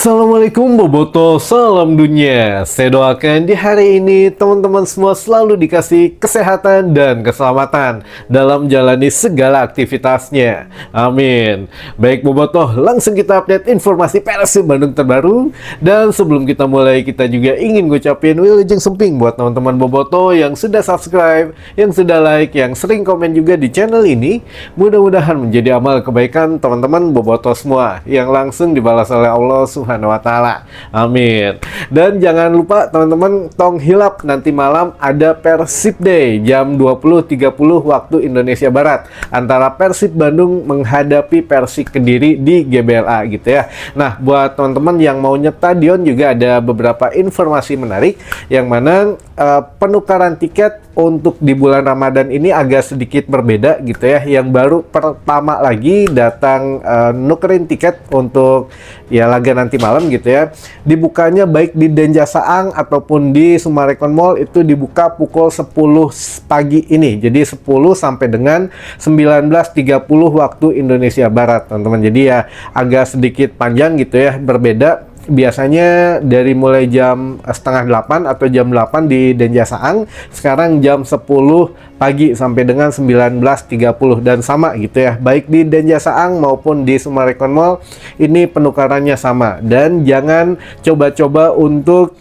Assalamualaikum Boboto, salam dunia. Saya doakan di hari ini teman-teman semua selalu dikasih kesehatan dan keselamatan dalam jalani segala aktivitasnya. Amin. Baik Boboto, langsung kita update informasi Persib Bandung terbaru. Dan sebelum kita mulai, kita juga ingin ngucapin wilujeng semping buat teman-teman Boboto yang sudah subscribe, yang sudah like, yang sering komen juga di channel ini. Mudah-mudahan menjadi amal kebaikan teman-teman Boboto semua yang langsung dibalas oleh Allah Subhanahu wa taala. Amin. Dan jangan lupa teman-teman, tong hilap nanti malam ada Persib Day jam 20.30 waktu Indonesia Barat antara Persib Bandung menghadapi Persik Kediri di GBLA gitu ya. Nah, buat teman-teman yang mau nyetadion juga ada beberapa informasi menarik yang mana penukaran tiket untuk di bulan Ramadan ini agak sedikit berbeda gitu ya. Yang baru pertama lagi datang nukerin tiket untuk ya laga nanti malam gitu ya. Dibukanya baik di Denja Saang ataupun di Sumarekon Mall itu dibuka pukul 10 pagi ini. Jadi 10 sampai dengan 19.30 waktu Indonesia Barat, teman-teman. Jadi ya agak sedikit panjang gitu ya, berbeda. Biasanya dari mulai jam setengah 8 atau jam 8 di Denja Saang, sekarang jam 10 pagi sampai dengan 19.30 dan sama gitu ya. Baik di Denja Saang maupun di Sumarekon Mall ini penukarannya sama. Dan jangan coba-coba untuk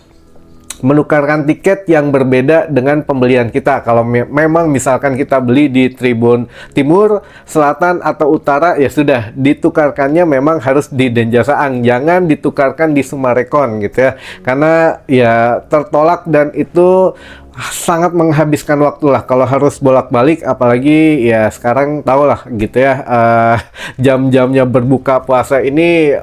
menukarkan tiket yang berbeda dengan pembelian kita. Kalau memang misalkan kita beli di Tribun Timur, Selatan, atau Utara, ya sudah, ditukarkannya memang harus di Denja Saang. Jangan ditukarkan di Sumarekon gitu ya. Karena ya tertolak dan itu sangat menghabiskan waktu lah kalau harus bolak-balik, apalagi ya sekarang tau lah gitu ya, jam-jamnya berbuka puasa ini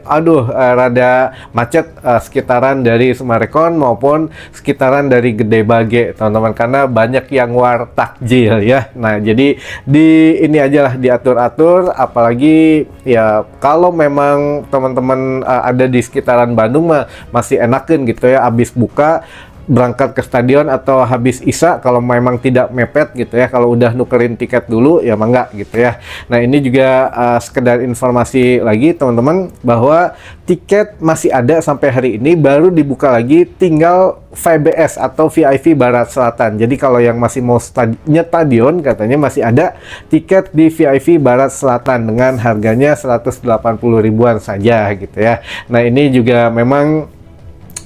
rada macet sekitaran dari Sumarekon maupun sekitaran dari Gede Bage teman-teman, karena banyak yang war takjil ya. Nah jadi di ini aja lah diatur-atur, apalagi ya kalau memang teman-teman ada di sekitaran Bandung masih enakin gitu ya, habis buka berangkat ke stadion atau habis isya kalau memang tidak mepet gitu ya. Kalau udah nukerin tiket dulu ya mangga gitu ya. Nah ini juga sekedar informasi lagi teman-teman, bahwa tiket masih ada sampai hari ini, baru dibuka lagi tinggal VBS atau VIP Barat Selatan. Jadi kalau yang masih mau nyetadion katanya masih ada tiket di VIP Barat Selatan dengan harganya 180 ribuan saja gitu ya. Nah ini juga memang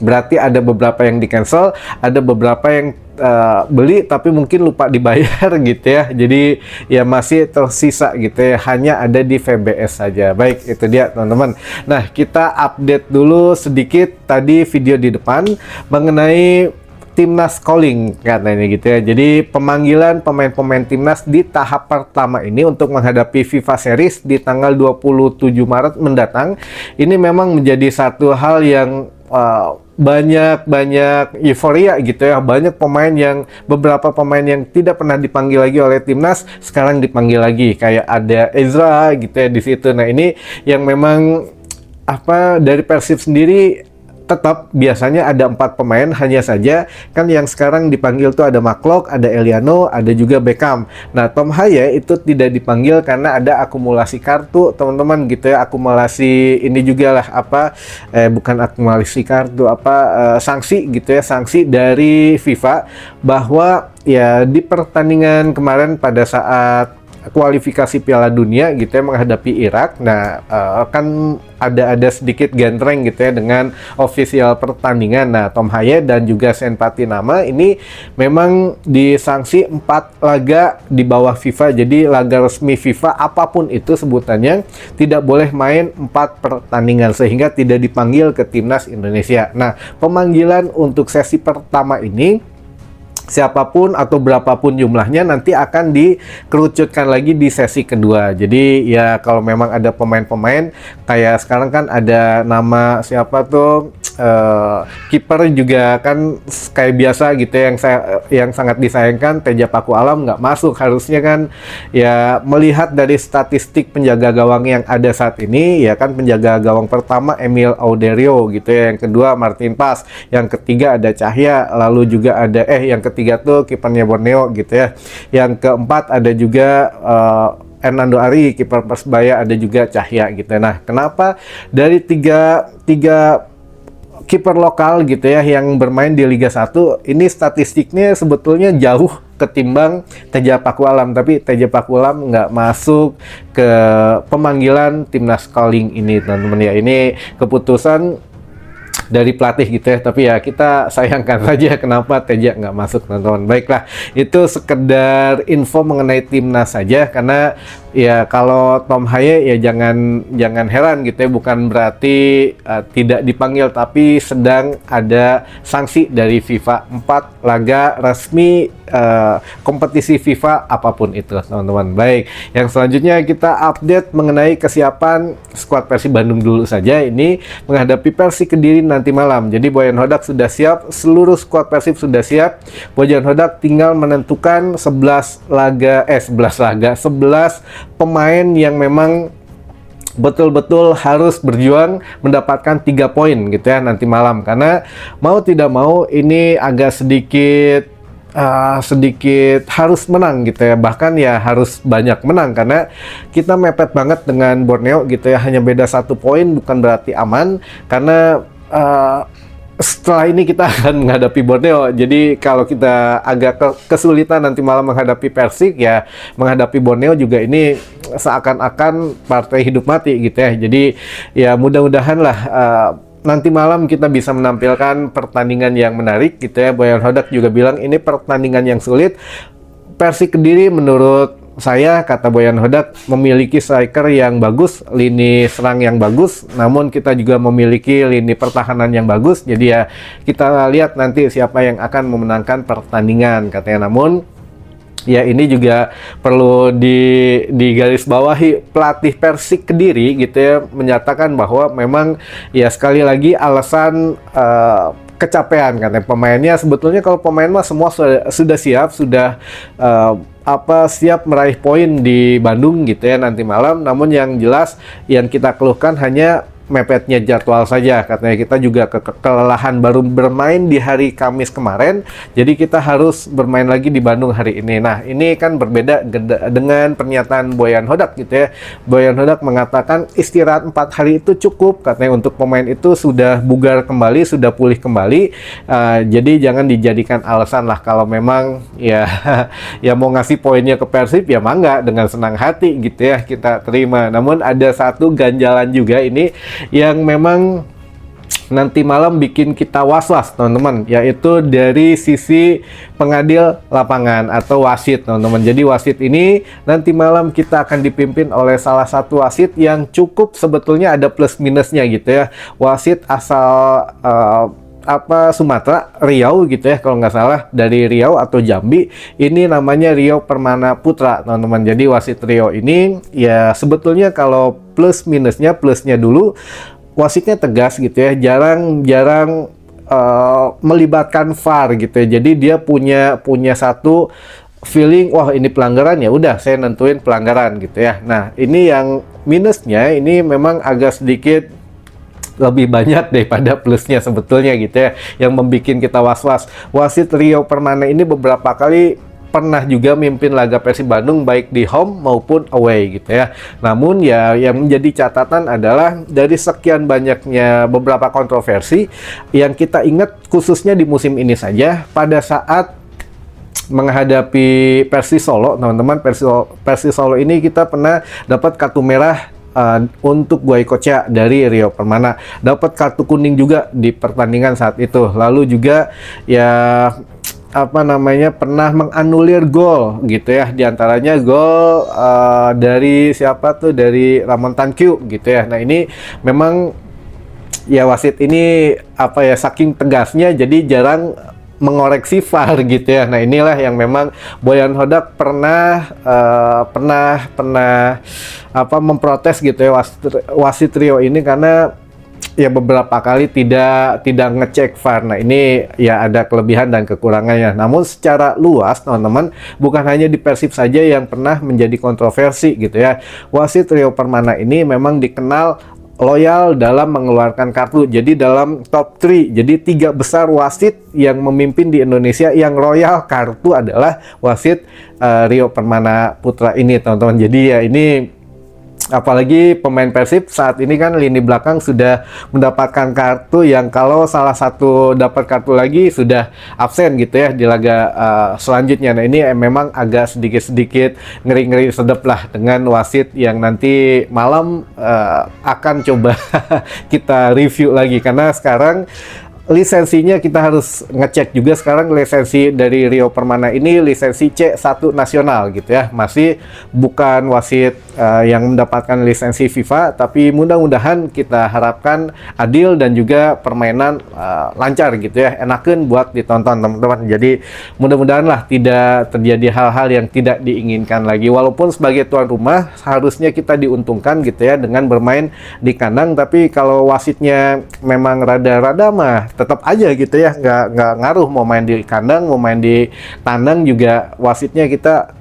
berarti ada beberapa yang di-cancel, ada beberapa yang beli tapi mungkin lupa dibayar gitu ya. Jadi ya masih tersisa gitu ya, hanya ada di VBS saja. Baik, itu dia teman-teman. Nah, kita update dulu sedikit tadi video di depan mengenai Timnas calling katanya gitu ya. Jadi pemanggilan pemain-pemain Timnas di tahap pertama ini untuk menghadapi FIFA Series di tanggal 27 Maret mendatang ini memang menjadi satu hal yang banyak euforia gitu ya. Banyak pemain yang, beberapa pemain yang tidak pernah dipanggil lagi oleh timnas sekarang dipanggil lagi, kayak ada Ezra gitu ya di situ. Nah ini yang memang dari Persib sendiri tetap biasanya ada 4 pemain hanya saja, kan yang sekarang dipanggil tuh ada Maklok, ada Eliano, ada juga Beckham. Nah Tom Haye itu tidak dipanggil karena ada akumulasi kartu teman-teman gitu ya. Akumulasi ini juga lah bukan akumulasi kartu, sanksi gitu ya, sanksi dari FIFA bahwa ya di pertandingan kemarin pada saat kualifikasi Piala Dunia gitu ya menghadapi Irak. Nah kan ada sedikit gentreng gitu ya dengan official pertandingan. Nah Tom Haye dan juga Sen Patinama ini memang disanksi 4 laga di bawah FIFA. Jadi laga resmi FIFA apapun itu sebutannya tidak boleh main 4 pertandingan, sehingga tidak dipanggil ke Timnas Indonesia. Nah pemanggilan untuk sesi pertama ini siapapun atau berapapun jumlahnya nanti akan dikerucutkan lagi di sesi kedua. Jadi ya kalau memang ada pemain-pemain kayak sekarang kan ada nama siapa tuh kiper juga kan kayak biasa gitu ya, yang sangat disayangkan Teja Paku Alam nggak masuk. Harusnya kan ya melihat dari statistik penjaga gawang yang ada saat ini ya kan, penjaga gawang pertama Emil Auderio gitu ya, yang kedua Martin Pas, yang ketiga ada Cahya, lalu juga ada yang ketiga tuh kipernya Borneo gitu ya, yang keempat ada juga Hernando Ari, kiper Persebaya, ada juga Cahya gitu. Nah, kenapa dari tiga kiper lokal gitu ya yang bermain di Liga 1 ini statistiknya sebetulnya jauh ketimbang Teja Pakualam, tapi Teja Pakualam nggak masuk ke pemanggilan timnas calling ini teman-teman ya. Ini keputusan dari pelatih gitu ya, tapi ya kita sayangkan saja kenapa Teja nggak masuk teman-teman. Baiklah, itu sekedar info mengenai timnas saja, karena ya kalau Tom Haye ya jangan heran gitu ya, bukan berarti tidak dipanggil, tapi sedang ada sanksi dari FIFA 4 laga resmi kompetisi FIFA apapun itu teman-teman. Baik, yang selanjutnya kita update mengenai kesiapan skuad Persib Bandung dulu saja, ini menghadapi Persik Kediri nanti malam. Jadi Boyan Hodak sudah siap, seluruh skuad Persib sudah siap. Boyan Hodak tinggal menentukan 11 pemain yang memang betul-betul harus berjuang mendapatkan 3 poin gitu ya nanti malam, karena mau tidak mau ini agak sedikit harus menang gitu ya, bahkan ya harus banyak menang, karena kita mepet banget dengan Borneo gitu ya, hanya beda 1 poin, bukan berarti aman, karena setelah ini kita akan menghadapi Borneo. Jadi kalau kita agak kesulitan nanti malam menghadapi Persik, ya menghadapi Borneo juga ini seakan-akan partai hidup mati gitu ya. Jadi ya mudah-mudahan lah nanti malam kita bisa menampilkan pertandingan yang menarik gitu ya. Boyan Hodak juga bilang ini pertandingan yang sulit. Persik Kediri menurut saya, kata Boyan Hodak, memiliki striker yang bagus, lini serang yang bagus, namun kita juga memiliki lini pertahanan yang bagus. Jadi ya kita lihat nanti siapa yang akan memenangkan pertandingan katanya. Namun ya ini juga perlu digarisbawahi, pelatih Persik Kediri gitu ya menyatakan bahwa memang ya sekali lagi alasan kecapean katanya pemainnya. Sebetulnya kalau pemain mah semua sudah siap, sudah siap meraih poin di Bandung gitu ya nanti malam. Namun yang jelas yang kita keluhkan hanya mepetnya jadwal saja katanya. Kita juga kelelahan baru bermain di hari Kamis kemarin, jadi kita harus bermain lagi di Bandung hari ini. Nah ini kan berbeda dengan pernyataan Boyan Hodak gitu ya. Boyan Hodak mengatakan istirahat 4 hari itu cukup katanya, untuk pemain itu sudah bugar kembali, sudah pulih kembali. Jadi jangan dijadikan alasan lah, kalau memang ya ya mau ngasih poinnya ke Persib ya mangga, dengan senang hati gitu ya kita terima. Namun ada satu ganjalan juga ini yang memang nanti malam bikin kita was-was teman-teman, yaitu dari sisi pengadil lapangan atau wasit teman-teman. Jadi wasit ini nanti malam kita akan dipimpin oleh salah satu wasit yang cukup sebetulnya ada plus minusnya gitu ya. Wasit asal Sumatera, Riau gitu ya kalau nggak salah, dari Riau atau Jambi. Ini namanya Rio Permana Putra teman-teman. Jadi wasit Rio ini ya sebetulnya kalau plus minusnya, plusnya dulu wasitnya tegas gitu ya, jarang melibatkan VAR gitu ya. Jadi dia punya satu feeling, wah ini pelanggaran, ya udah saya nentuin pelanggaran gitu ya. Nah ini yang minusnya, ini memang agak sedikit lebih banyak daripada plusnya sebetulnya gitu ya, yang membuat kita was-was. Wasit Rio Permana ini beberapa kali pernah juga mimpin laga Persib Bandung baik di home maupun away gitu ya. Namun ya yang menjadi catatan adalah dari sekian banyaknya beberapa kontroversi yang kita ingat khususnya di musim ini saja, pada saat menghadapi Persis Solo teman-teman, Persis Solo ini kita pernah dapat kartu merah untuk Goicoechea dari Rio Permana, dapat kartu kuning juga di pertandingan saat itu. Lalu juga ya pernah menganulir gol gitu ya, diantaranya gol dari siapa tuh, dari Ramon Tankyu gitu ya. Nah ini memang ya wasit ini saking tegasnya jadi jarang mengoreksi VAR gitu ya. Nah inilah yang memang Boyan Hodak pernah memprotes gitu ya wasit Rio ini, karena ya beberapa kali tidak ngecek VAR. Nah ini ya ada kelebihan dan kekurangannya. Namun secara luas teman-teman, bukan hanya di Persib saja yang pernah menjadi kontroversi gitu ya. Wasit Rio Permana ini memang dikenal loyal dalam mengeluarkan kartu. Jadi dalam top 3, jadi 3 besar wasit yang memimpin di Indonesia yang royal kartu adalah wasit Rio Permana Putra ini teman-teman. Jadi ya ini Apalagi pemain Persib saat ini kan lini belakang sudah mendapatkan kartu yang kalau salah satu dapat kartu lagi sudah absen gitu ya di laga selanjutnya. Nah ini memang agak sedikit-sedikit ngeri-ngeri sedep lah dengan wasit yang nanti malam akan coba kita review lagi, karena sekarang lisensinya kita harus ngecek juga. Sekarang lisensi dari Rio Permana ini lisensi C1 nasional gitu ya, masih bukan wasit yang mendapatkan lisensi FIFA, tapi mudah-mudahan kita harapkan adil dan juga permainan lancar gitu ya, enakan buat ditonton teman-teman. Jadi mudah-mudahan lah tidak terjadi hal-hal yang tidak diinginkan lagi, walaupun sebagai tuan rumah harusnya kita diuntungkan gitu ya dengan bermain di kandang, tapi kalau wasitnya memang rada-rada mah tetap aja gitu ya, nggak ngaruh mau main di kandang mau main di tandang juga, wasitnya kita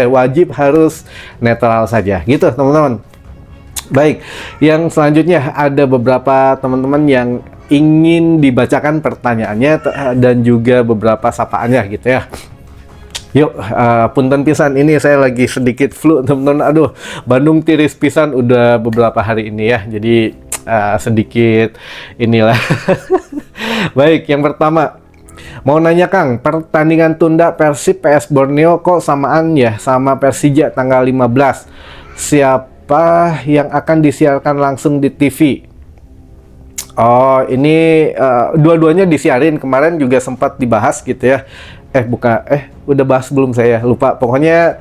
wajib harus netral saja gitu teman-teman. Baik, yang selanjutnya ada beberapa teman-teman yang ingin dibacakan pertanyaannya dan juga beberapa sapaannya gitu ya. Yuk, punten pisan, ini saya lagi sedikit flu teman-teman. Aduh, Bandung tiris pisan udah beberapa hari ini ya, jadi sedikit inilah. Baik, yang pertama mau nanya Kang, pertandingan tunda Persib PS Borneo kok samaan ya sama Persija tanggal 15, siapa yang akan disiarkan langsung di TV? Oh ini dua-duanya disiarin, kemarin juga sempat dibahas gitu ya. Udah bahas belum, saya lupa. Pokoknya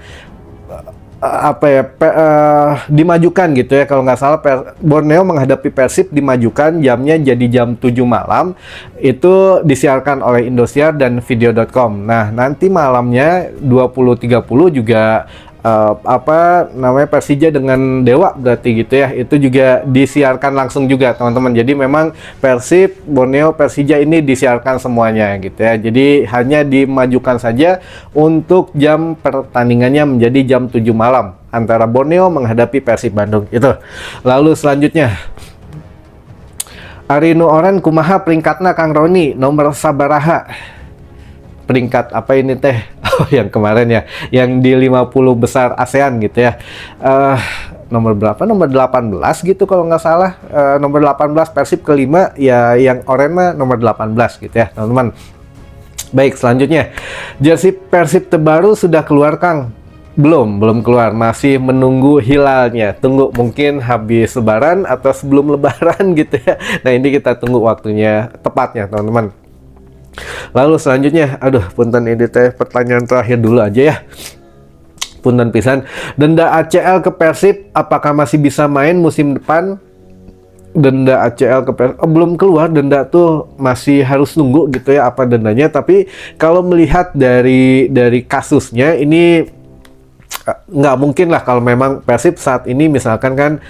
dimajukan gitu ya, kalau nggak salah Borneo menghadapi Persib dimajukan jamnya jadi jam 7 malam, itu disiarkan oleh Indosiar dan video.com. Nah nanti malamnya 20.30 juga Persija dengan Dewa berarti gitu ya, itu juga disiarkan langsung juga teman-teman. Jadi memang Persib, Borneo, Persija ini disiarkan semuanya gitu ya, jadi hanya dimajukan saja untuk jam pertandingannya menjadi jam 7 malam antara Borneo menghadapi Persib Bandung itu. Lalu selanjutnya Arinu Oren kumaha peringkatna Kang Roni nomor sabaraha? Peringkat apa ini teh? Oh, yang kemarin ya, yang di 50 besar ASEAN gitu ya. Nomor berapa? Nomor 18 gitu kalau nggak salah. Nomor 18 Persib kelima ya, yang Oren mah nomor 18 gitu ya teman-teman. Baik, selanjutnya jersey Persib terbaru sudah keluar Kang? Belum keluar, masih menunggu hilalnya. Tunggu mungkin habis lebaran atau sebelum lebaran gitu ya. Nah ini kita tunggu waktunya tepatnya teman-teman. Lalu selanjutnya, aduh punten ini teh pertanyaan terakhir dulu aja ya. Punten pisan, denda ACL ke Persib apakah masih bisa main musim depan? Denda ACL ke Persib belum keluar, denda tuh masih harus nunggu gitu ya apa dendanya. Tapi kalau melihat dari kasusnya ini nggak mungkin lah kalau memang Persib saat ini misalkan kan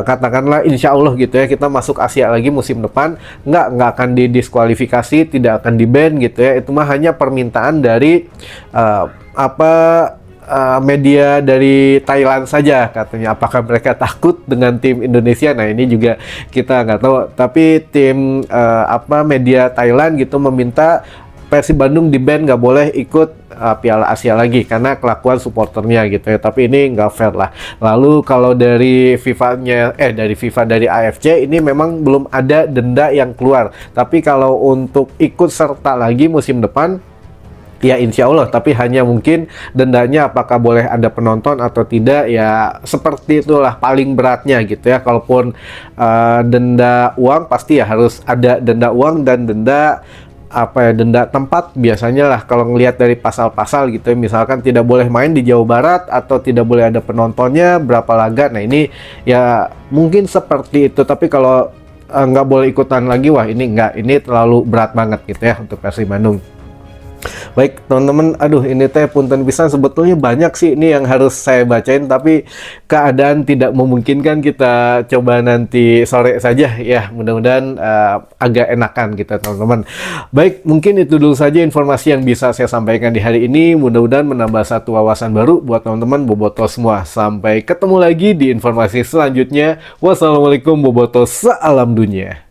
katakanlah insya Allah gitu ya kita masuk Asia lagi musim depan, nggak akan didiskualifikasi, tidak akan di-ban gitu ya. Itu mah hanya permintaan dari media dari Thailand saja katanya. Apakah mereka takut dengan tim Indonesia? Nah ini juga kita nggak tahu. Tapi tim media Thailand gitu meminta Persib Bandung di-ban, nggak boleh ikut Piala Asia lagi karena kelakuan supporternya gitu ya. Tapi ini nggak fair lah. Lalu kalau dari dari AFC ini memang belum ada denda yang keluar. Tapi kalau untuk ikut serta lagi musim depan ya insya Allah, tapi hanya mungkin dendanya apakah boleh ada penonton atau tidak ya, seperti itulah paling beratnya gitu ya. Kalaupun denda uang pasti ya harus ada denda uang dan denda denda tempat biasanya lah kalau ngelihat dari pasal-pasal gitu ya. Misalkan tidak boleh main di Jawa Barat atau tidak boleh ada penontonnya berapa laga. Nah ini ya mungkin seperti itu, tapi kalau nggak boleh ikutan lagi, wah ini terlalu berat banget gitu ya untuk Persib Bandung. Baik teman-teman, aduh ini teh punten pisan, sebetulnya banyak sih ini yang harus saya bacain, tapi keadaan tidak memungkinkan, kita coba nanti sore saja ya, mudah-mudahan agak enakan kita teman-teman. Baik, mungkin itu dulu saja informasi yang bisa saya sampaikan di hari ini, mudah-mudahan menambah satu wawasan baru buat teman-teman boboto semua. Sampai ketemu lagi di informasi selanjutnya. Wassalamualaikum boboto, salam dunia.